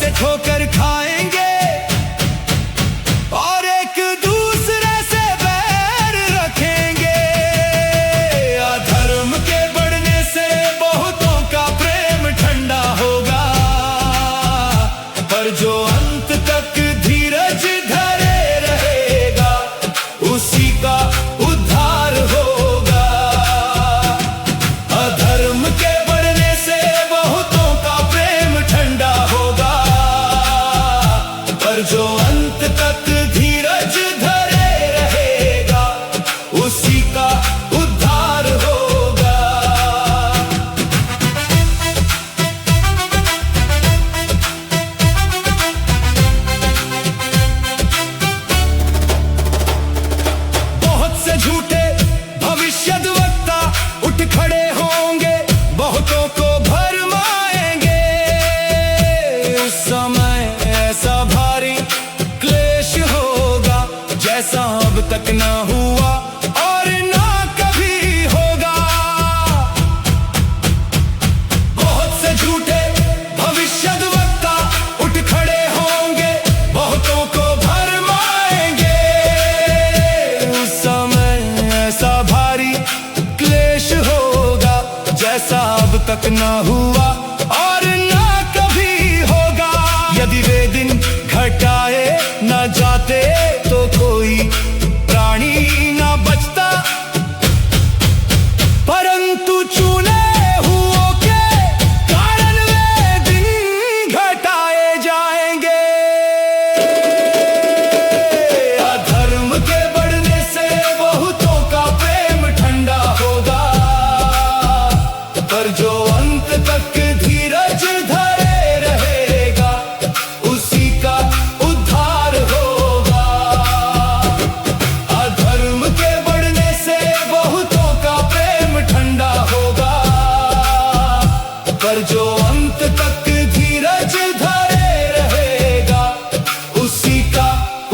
से ठोकर खाएंगे और एक दूसरे से बैर रखेंगे। अधर्म के बढ़ने से बहुतों का प्रेम ठंडा होगा, पर जो अंत तक धीरज धरे रहेगा उसी का उद्धार होगा। अधर्म के बढ़ने से बहुतों का प्रेम ठंडा होगा, पर जो अंत तक धीरज धरे रहेगा उसी का उद्धार होगा। बहुत से झूठे भविष्यद्वक्ता उठ खड़े होंगे, बहुतों को भरमाएंगे। उस समय ऐसा भारी क्लेश होगा जैसा अब तक ना हुआ और ना कभी होगा। बहुत से झूठे भविष्यद्वक्ता उठ खड़े होंगे, बहुतों को भरमाएंगे। उस समय ऐसा भारी क्लेश होगा जैसा अब तक ना हुआ और ना कभी होगा। यदि वे दिन घटाए न जाते तो कोई प्राणी ना बचता, परंतु चुने हुओं के कारण वे दिन घटाए जाएंगे। अधर्म के बढ़ने से बहुतों का प्रेम ठंडा होगा, पर जो अंत तक धीरज धरे रहेगा उसी का उद्धार होगा। अधर्म के बढ़ने से बहुतों का प्रेम ठंडा होगा, पर जो अंत तक धीरज धरे रहेगा उसी का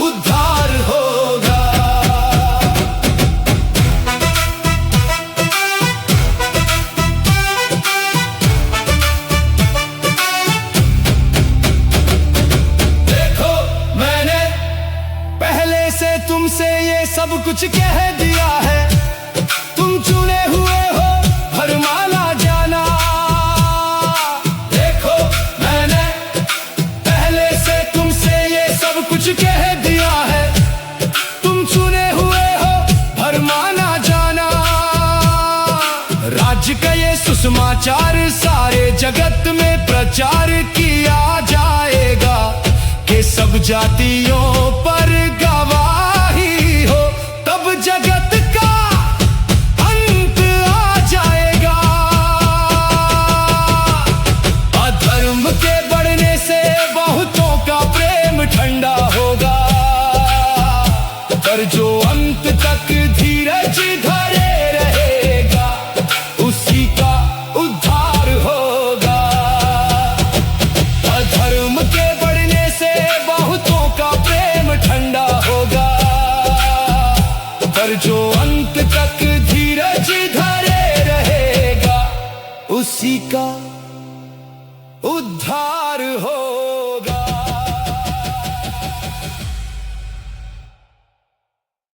उद्धार होगा। देखो, मैंने पहले से तुमसे ये सब कुछ कह दिया है, तुम चुने हुए हो भरमाना जाना। देखो, मैंने पहले से तुमसे ये सब कुछ कह दिया है, तुम चुने हुए हो भरमाना जाना। राज्य का ये सुसमाचार सारे जगत में प्रचार किया जाएगा कि सब जातियों पर गवाही हो, तब जगत का अंत आ जाएगा। अधर्म के बढ़ने से बहुतों का प्रेम ठंडा होगा, पर जो अंत तक धीरज धरे रहेगा उसी का उद्धार होगा। अधर्म के बढ़ने से बहुतों का प्रेम ठंडा होगा, पर जो अंत तक धीरज धरे रहेगा उसी का उद्धार हो।